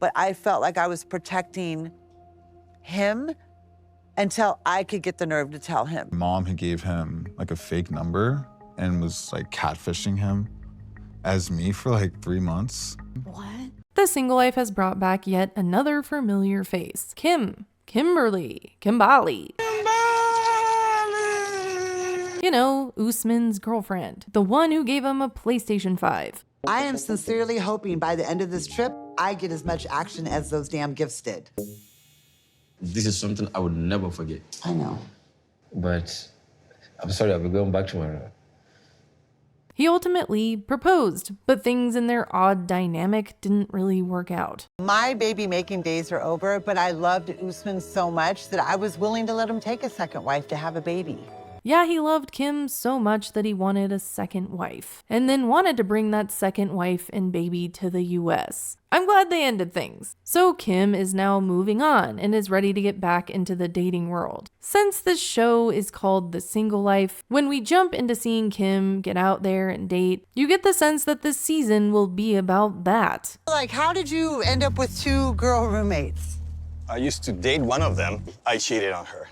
But I felt like I was protecting him until I could get the nerve to tell him. Mom had gave him like a fake number and was like catfishing him as me for like 3 months. What? The Single Life has brought back yet another familiar face. Kimberly. You know, Usman's girlfriend. The one who gave him a PlayStation 5. I am sincerely hoping by the end of this trip, I get as much action as those damn gifts did. This is something I would never forget. I know. But I'm sorry, I'll be going back tomorrow. He ultimately proposed, but things in their odd dynamic didn't really work out. My baby-making days are over, but I loved Usman so much that I was willing to let him take a second wife to have a baby. Yeah, he loved Kim so much that he wanted a second wife, and then wanted to bring that second wife and baby to the US. I'm glad they ended things. So Kim is now moving on and is ready to get back into the dating world. Since this show is called The Single Life, when we jump into seeing Kim get out there and date, you get the sense that this season will be about that. Like, how did you end up with 2 girl roommates? I used to date one of them. I cheated on her.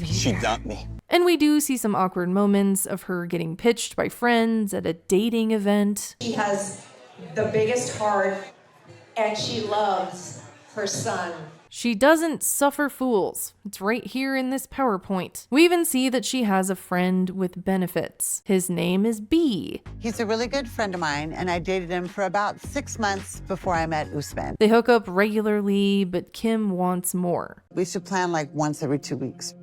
She dumped me. And we do see some awkward moments of her getting pitched by friends at a dating event. She has the biggest heart, and she loves her son. She doesn't suffer fools. It's right here in this PowerPoint. We even see that she has a friend with benefits. His name is B. He's a really good friend of mine, and I dated him for about 6 months before I met Usman. They hook up regularly, but Kim wants more. We should plan like once every 2 weeks.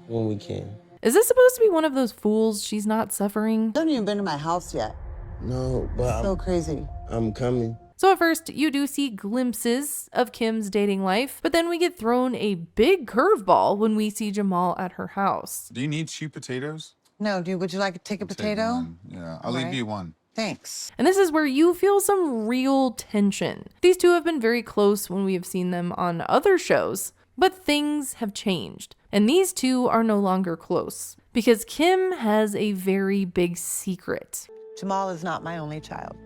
When we can. Is this supposed to be one of those fools she's not suffering? I haven't even been to my house yet. No, but So crazy. I'm coming. So at first, you do see glimpses of Kim's dating life, but then we get thrown a big curveball when we see Jamal at her house. Do you need cheap potatoes? No, dude, would you like to take a potato? One. Yeah, I'll leave you one. Thanks. And this is where you feel some real tension. These two have been very close when we have seen them on other shows, but things have changed. And these two are no longer close because Kim has a very big secret. Jamal is not my only child.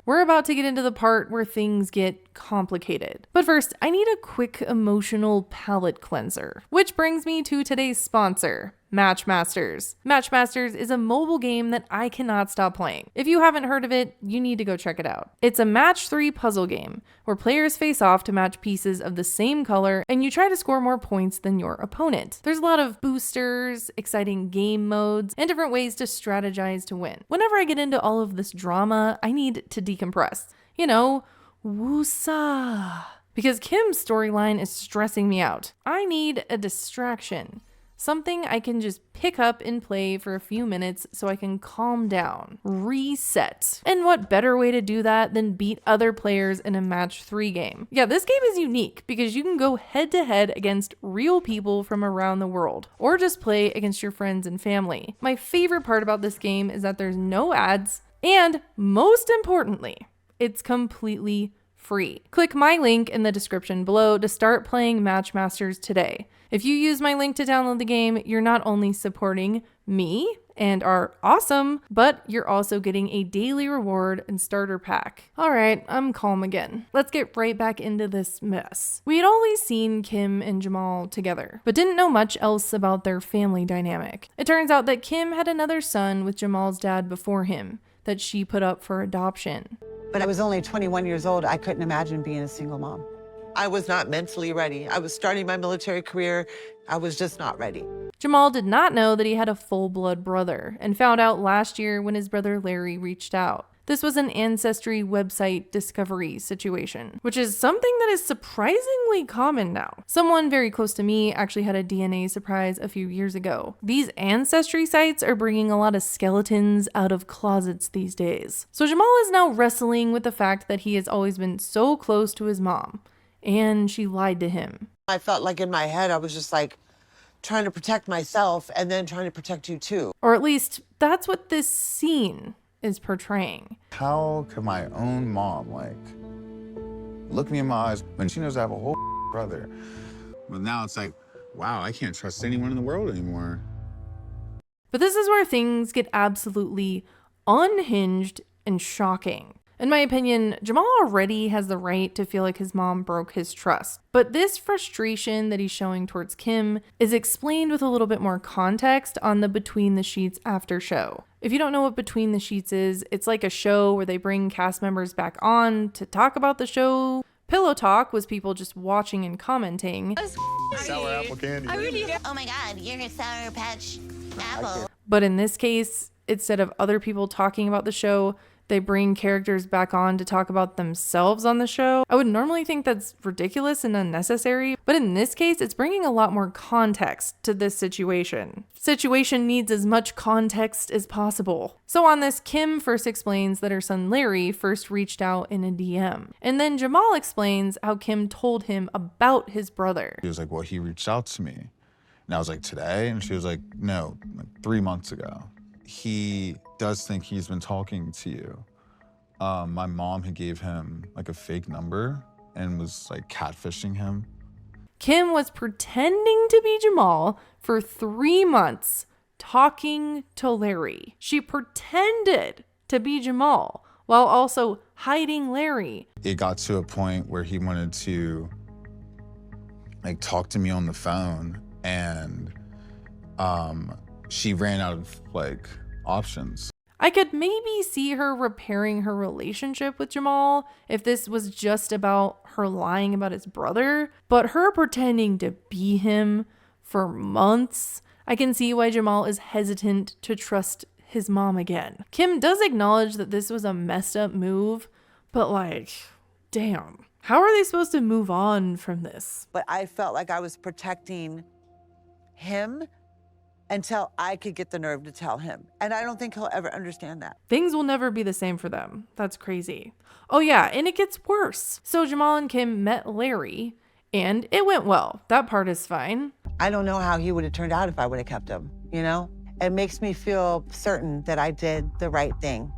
We're about to get into the part where things get complicated. But first, I need a quick emotional palate cleanser, which brings me to today's sponsor, Matchmasters. Matchmasters is a mobile game that I cannot stop playing. If you haven't heard of it, you need to go check it out. It's a match 3 puzzle game where players face off to match pieces of the same color and you try to score more points than your opponent. There's a lot of boosters, exciting game modes, and different ways to strategize to win. Whenever I get into all of this drama, I need to decompress. You know, woosah. Because Kim's storyline is stressing me out. I need a distraction. Something I can just pick up and play for a few minutes so I can calm down, reset. And what better way to do that than beat other players in a match 3 game? Yeah, this game is unique because you can go head to head against real people from around the world, or just play against your friends and family. My favorite part about this game is that there's no ads, and most importantly, it's completely free. Click my link in the description below to start playing Matchmasters today. If you use my link to download the game, you're not only supporting me and are awesome, but you're also getting a daily reward and starter pack. All right, I'm calm again. Let's get right back into this mess. We had always seen Kim and Jamal together, but didn't know much else about their family dynamic. It turns out that Kim had another son with Jamal's dad before him that she put up for adoption. But I was only 21 years old. I couldn't imagine being a single mom. I was not mentally ready. I was starting my military career. I was just not ready. Jamal did not know that he had a full-blood brother and found out last year when his brother Larry reached out. This was an ancestry website discovery situation, which is something that is surprisingly common now. Someone very close to me actually had a DNA surprise a few years ago. These ancestry sites are bringing a lot of skeletons out of closets these days. So Jamal is now wrestling with the fact that he has always been so close to his mom, and she lied to him. I felt like in my head, I was just like trying to protect myself and then trying to protect you too. Or at least that's what this scene is portraying. How could my own mom, like, look me in my eyes when she knows I have a whole brother? But now it's like, wow, I can't trust anyone in the world anymore. But this is where things get absolutely unhinged and shocking. In my opinion, Jamal already has the right to feel like his mom broke his trust. But this frustration that he's showing towards Kim is explained with a little bit more context on the Between the Sheets after show. If you don't know what Between the Sheets is, it's like a show where they bring cast members back on to talk about the show. Pillow Talk was people just watching and commenting. Sour apple candy. Oh my God, you're a Sour Patch apple. But in this case, instead of other people talking about the show, they bring characters back on to talk about themselves on the show. I would normally think that's ridiculous and unnecessary, but in this case, it's bringing a lot more context to this situation. Situation needs as much context as possible. So on this, Kim first explains that her son Larry first reached out in a DM. And then Jamal explains how Kim told him about his brother. He was like, well, he reached out to me. And I was like, today? And she was like, no, like 3 months ago. He does think he's been talking to you. My mom had gave him like a fake number and was like catfishing him. Kim was pretending to be Jamal for 3 months, talking to Larry. She pretended to be Jamal while also hiding Larry. It got to a point where he wanted to like talk to me on the phone, and she ran out of like options. I could maybe see her repairing her relationship with Jamal if this was just about her lying about his brother, but her pretending to be him for months, I can see why Jamal is hesitant to trust his mom again. Kim does acknowledge that this was a messed up move, but like, damn, how are they supposed to move on from this? But I felt like I was protecting him until I could get the nerve to tell him. And I don't think he'll ever understand that. Things will never be the same for them. That's crazy. Oh yeah, and it gets worse. So Jamal and Kim met Larry, and it went well. That part is fine. I don't know how he would have turned out if I would have kept him, you know? It makes me feel certain that I did the right thing.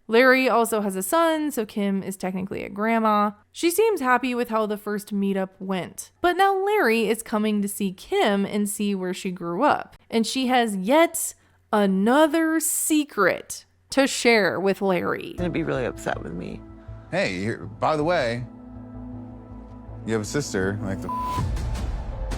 Larry also has a son, so Kim is technically a grandma. She seems happy with how the first meetup went. But now Larry is coming to see Kim and see where she grew up. And she has yet another secret to share with Larry. He's gonna be really upset with me. Hey, by the way, you have a sister, like the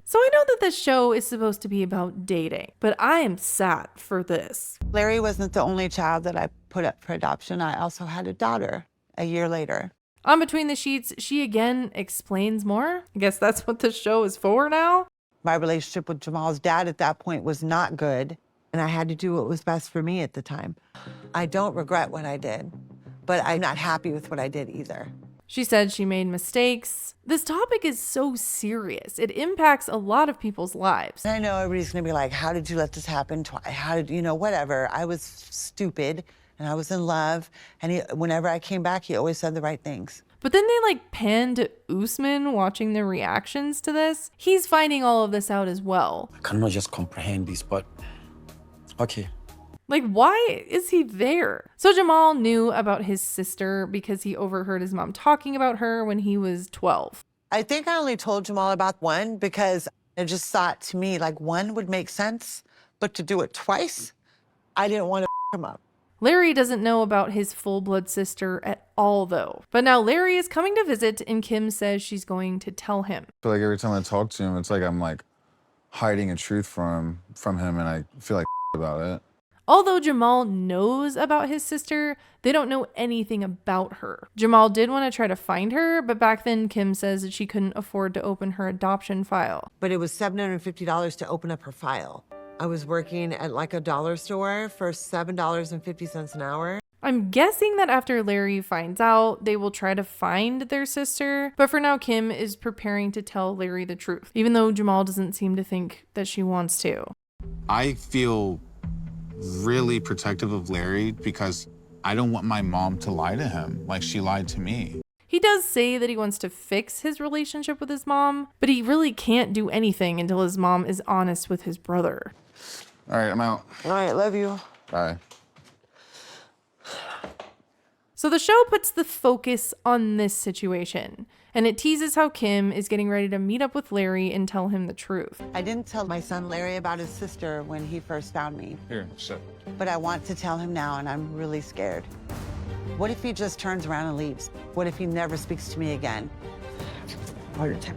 So I know that this show is supposed to be about dating, but I am sad for this. Larry wasn't the only child that I put up for adoption. I also had a daughter a year later. On Between the Sheets, she again explains more. I guess that's what this show is for now. My relationship with Jamal's dad at that point was not good, and I had to do what was best for me at the time. I don't regret what I did, but I'm not happy with what I did either. She said she made mistakes. This topic is so serious. It impacts a lot of people's lives. And I know everybody's gonna be like, how did you let this happen twice? How did, you know, whatever. I was stupid, and I was in love, and whenever I came back, he always said the right things. But then they like pan to Usman watching the reactions to this. He's finding all of this out as well. I cannot just comprehend this, but okay. Like, why is he there? So Jamal knew about his sister because he overheard his mom talking about her when he was 12. I think I only told Jamal about one because it just thought to me like one would make sense, but to do it twice, I didn't want to him up. Larry doesn't know about his full-blood sister at all, though. But now Larry is coming to visit, and Kim says she's going to tell him. I feel like every time I talk to him, it's like I'm like hiding a truth from him, and I feel like about it. Although Jamal knows about his sister, they don't know anything about her. Jamal did want to try to find her, but back then Kim says that she couldn't afford to open her adoption file. But it was $750 to open up her file. I was working at like a dollar store for $7.50 an hour. I'm guessing that after Larry finds out, they will try to find their sister. But for now, Kim is preparing to tell Larry the truth, even though Jamal doesn't seem to think that she wants to. I feel really protective of Larry because I don't want my mom to lie to him like she lied to me. He does say that he wants to fix his relationship with his mom, but he really can't do anything until his mom is honest with his brother. All right, I'm out. All right, love you. Bye. So the show puts the focus on this situation, and it teases how Kim is getting ready to meet up with Larry and tell him the truth. I didn't tell my son Larry about his sister when he first found me, Here, sit. but I want to tell him now, and I'm really scared. What if he just turns around and leaves? What if he never speaks to me again? Heart attack.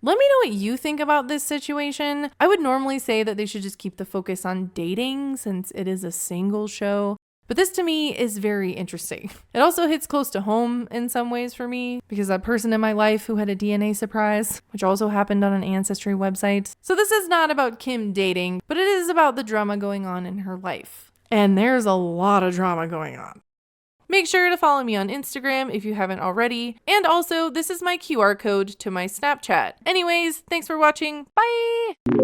Let me know what you think about this situation. I would normally say that they should just keep the focus on dating since it is a single show. But this to me is very interesting. It also hits close to home in some ways for me because that person in my life who had a DNA surprise, which also happened on an ancestry website. So this is not about Kim dating, but it is about the drama going on in her life. And there's a lot of drama going on. Make sure to follow me on Instagram if you haven't already. And also, this is my QR code to my Snapchat. Anyways, thanks for watching. Bye!